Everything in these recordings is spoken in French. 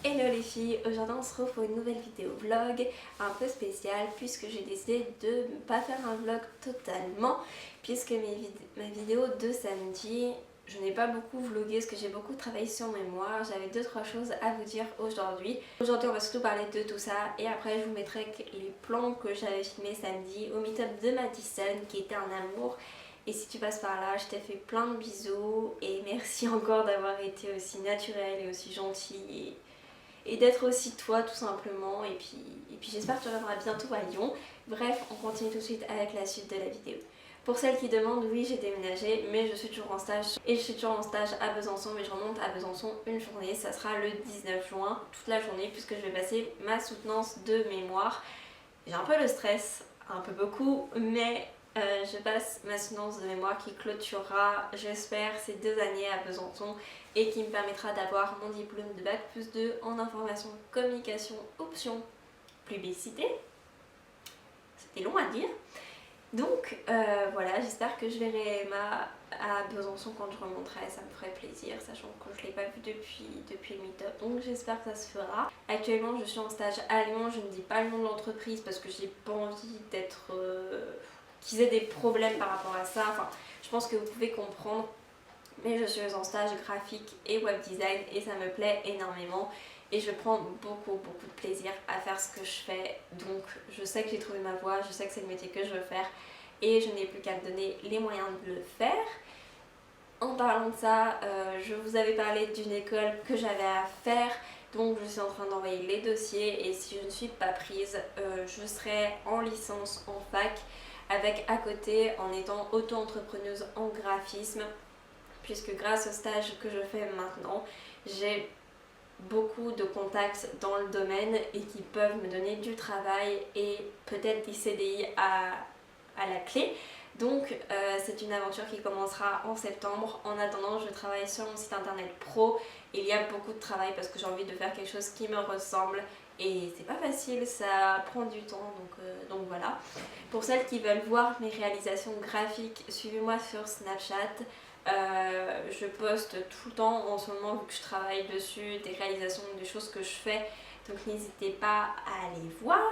Hello les filles, aujourd'hui on se retrouve pour une nouvelle vidéo vlog un peu spéciale puisque j'ai décidé de ne pas faire un vlog totalement puisque ma vidéo de samedi, je n'ai pas beaucoup vlogué parce que j'ai beaucoup travaillé sur mémoire, j'avais 2-3 choses à vous dire aujourd'hui. Aujourd'hui on va surtout parler de tout ça et après je vous mettrai les plans que j'avais filmés samedi au meet-up de Madison qui était un amour. Et si tu passes par là, je t'ai fait plein de bisous et merci encore d'avoir été aussi naturelle et aussi gentille et d'être aussi toi tout simplement. Et puis j'espère que tu reviendras bientôt à Lyon. Bref, on continue tout de suite avec la suite de la vidéo. Pour celles qui demandent, oui j'ai déménagé mais je suis toujours en stage et je suis toujours en stage à Besançon, mais je remonte à Besançon une journée, ça sera le 19 juin, toute la journée puisque je vais passer ma soutenance de mémoire. J'ai un peu le stress, un peu beaucoup, mais je passe ma soutenance de mémoire qui clôturera, j'espère, ces 2 années à Besançon et qui me permettra d'avoir mon diplôme de Bac+2 en information communication option publicité. C'était long à dire. Donc voilà, j'espère que je verrai Emma à Besançon quand je remonterai, ça me ferait plaisir, sachant que je ne l'ai pas vue depuis le meet-up, donc j'espère que ça se fera. Actuellement je suis en stage à Lyon, je ne dis pas le nom de l'entreprise parce que j'ai pas envie d'être... qu'ils aient des problèmes par rapport à ça, enfin je pense que vous pouvez comprendre, mais je suis en stage graphique et web design et ça me plaît énormément. Et je prends beaucoup de plaisir à faire ce que je fais, donc je sais que j'ai trouvé ma voie, je sais que c'est le métier que je veux faire et je n'ai plus qu'à me donner les moyens de le faire. En parlant de ça, je vous avais parlé d'une école que j'avais à faire, donc je suis en train d'envoyer les dossiers et si je ne suis pas prise, je serai en licence en fac avec à côté en étant auto-entrepreneuse en graphisme, puisque grâce au stage que je fais maintenant, j'ai beaucoup de contacts dans le domaine et qui peuvent me donner du travail et peut-être des CDI à la clé. Donc c'est une aventure qui commencera en septembre. En attendant, je travaille sur mon site internet pro. Il y a beaucoup de travail parce que j'ai envie de faire quelque chose qui me ressemble et c'est pas facile, ça prend du temps, donc voilà. Pour celles qui veulent voir mes réalisations graphiques, suivez-moi sur Snapchat. Je poste tout le temps en ce moment vu que je travaille dessus, des réalisations, des choses que je fais, donc n'hésitez pas à aller voir.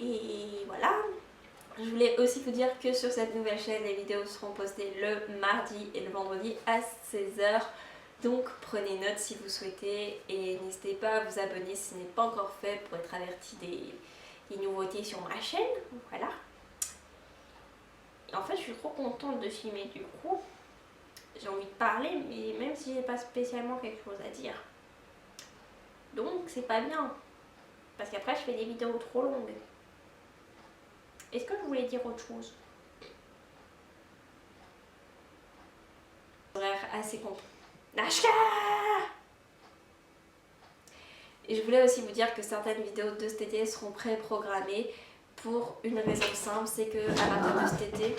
Et voilà. Je voulais aussi vous dire que sur cette nouvelle chaîne, les vidéos seront postées le mardi et le vendredi à 16 h. Donc prenez note si vous souhaitez et n'hésitez pas à vous abonner si ce n'est pas encore fait pour être averti des nouveautés sur ma chaîne. Voilà. Et en fait, je suis trop contente de filmer du coup. J'ai envie de parler, mais même si j'ai pas spécialement quelque chose à dire. Donc c'est pas bien. Parce qu'après, je fais des vidéos trop longues. Est-ce que je voulais dire autre chose? Horaire assez complet. Nashka! Et je voulais aussi vous dire que certaines vidéos de cet été seront pré-programmées pour une raison simple, c'est que à partir de cet été,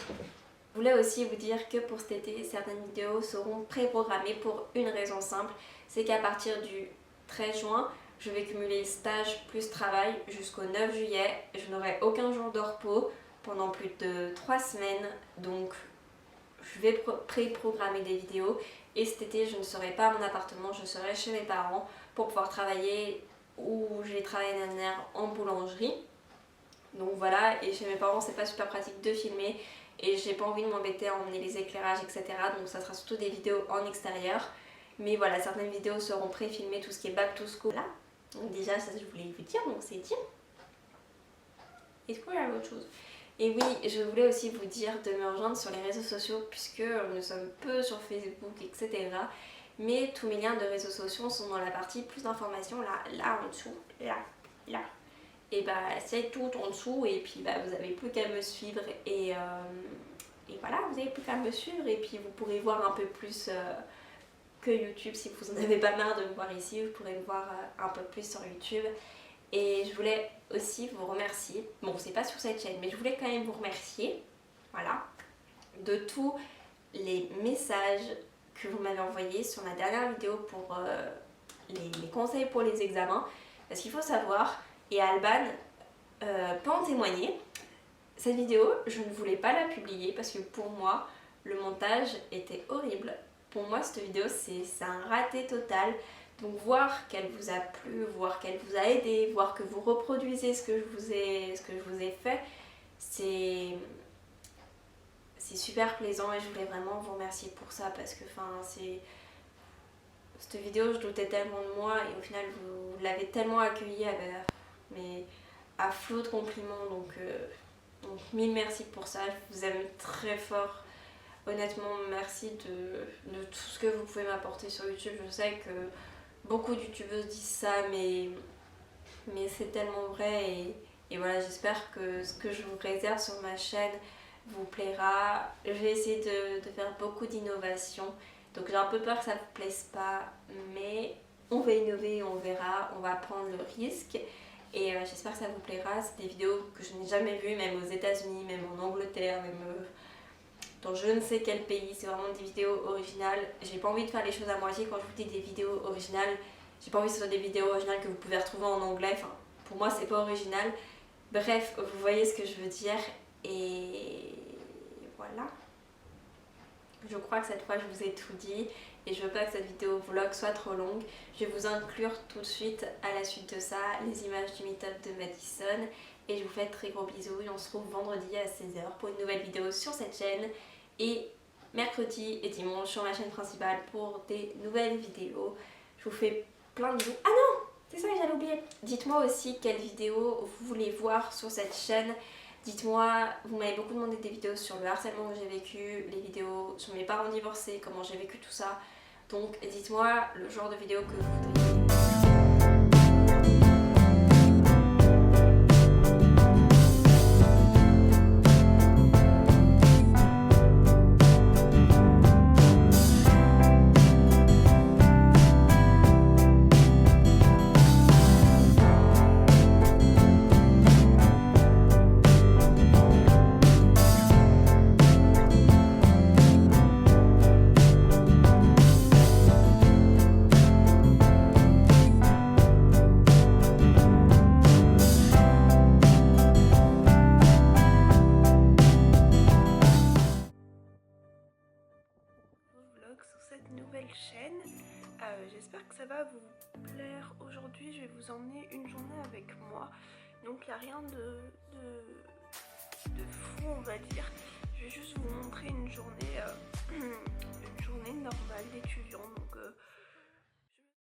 je voulais aussi vous dire que pour cet été, certaines vidéos seront pré-programmées pour une raison simple, c'est qu'à partir du 13 juin, je vais cumuler stage plus travail jusqu'au 9 juillet. Je n'aurai aucun jour de repos pendant plus de 3 semaines, donc je vais pré-programmer des vidéos. Et cet été, je ne serai pas à mon appartement, je serai chez mes parents pour pouvoir travailler où j'ai travaillé l'année dernière en boulangerie. Donc voilà, et chez mes parents, c'est pas super pratique de filmer et j'ai pas envie de m'embêter à emmener les éclairages, etc. Donc ça sera surtout des vidéos en extérieur. Mais voilà, certaines vidéos seront pré-filmées, tout ce qui est back to school. Là. Donc déjà, ça je voulais vous dire, donc c'est dit. Est-ce qu'il y a autre chose? Et oui, je voulais aussi vous dire de me rejoindre sur les réseaux sociaux puisque nous sommes peu sur Facebook, etc. Mais tous mes liens de réseaux sociaux sont dans la partie plus d'informations, là en dessous, là. Et bah c'est tout en dessous et puis bah vous avez plus qu'à me suivre et voilà, vous avez plus qu'à me suivre et puis vous pourrez voir un peu plus que YouTube. Si vous en avez pas marre de me voir ici, vous pourrez me voir un peu plus sur YouTube. Et je voulais aussi vous remercier, bon c'est pas sur cette chaîne mais je voulais quand même vous remercier, voilà, de tous les messages que vous m'avez envoyés sur ma dernière vidéo pour les conseils pour les examens. Parce qu'il faut savoir, et Alban peut en témoigner, cette vidéo je ne voulais pas la publier parce que pour moi le montage était horrible. Pour moi cette vidéo c'est un raté total Donc voir qu'elle vous a plu, voir qu'elle vous a aidé, voir que vous reproduisez ce que je vous ai fait, c'est super plaisant et je voulais vraiment vous remercier pour ça parce que cette vidéo, je doutais tellement de moi et au final vous l'avez tellement accueillie mais à flot de compliments, donc mille merci pour ça, je vous aime très fort. Honnêtement, merci de tout ce que vous pouvez m'apporter sur YouTube. Je sais que beaucoup de youtubeuses disent ça, mais c'est tellement vrai et voilà, j'espère que ce que je vous réserve sur ma chaîne vous plaira. Je vais essayer de faire beaucoup d'innovations, donc j'ai un peu peur que ça ne vous plaise pas, mais on va innover, on verra, on va prendre le risque et j'espère que ça vous plaira. C'est des vidéos que je n'ai jamais vues, même aux États-Unis, même en Angleterre, même dans je ne sais quel pays. C'est vraiment des vidéos originales. J'ai pas envie de faire les choses à moitié quand je vous dis des vidéos originales. J'ai pas envie que ce soit des vidéos originales que vous pouvez retrouver en anglais. Enfin, pour moi, c'est pas original. Bref, vous voyez ce que je veux dire. Et voilà. Je crois que cette fois, je vous ai tout dit. Et je veux pas que cette vidéo vlog soit trop longue. Je vais vous inclure tout de suite, à la suite de ça, les images du meet-up de Madison. Et je vous fais de très gros bisous. Et on se retrouve vendredi à 16h pour une nouvelle vidéo sur cette chaîne. Et mercredi et dimanche sur ma chaîne principale pour des nouvelles vidéos. Je vous fais plein de bisous. Ah non, c'est ça que j'avais oublié. Dites-moi aussi quelles vidéos vous voulez voir sur cette chaîne. Dites-moi, vous m'avez beaucoup demandé des vidéos sur le harcèlement que j'ai vécu, les vidéos sur mes parents divorcés, comment j'ai vécu tout ça. Donc dites-moi le genre de vidéo que vous voudriez. Sur cette nouvelle chaîne, j'espère que ça va vous plaire. Aujourd'hui je vais vous emmener une journée avec moi, donc il n'y a rien de fou on va dire. Je vais juste vous montrer une journée normale d'étudiant, donc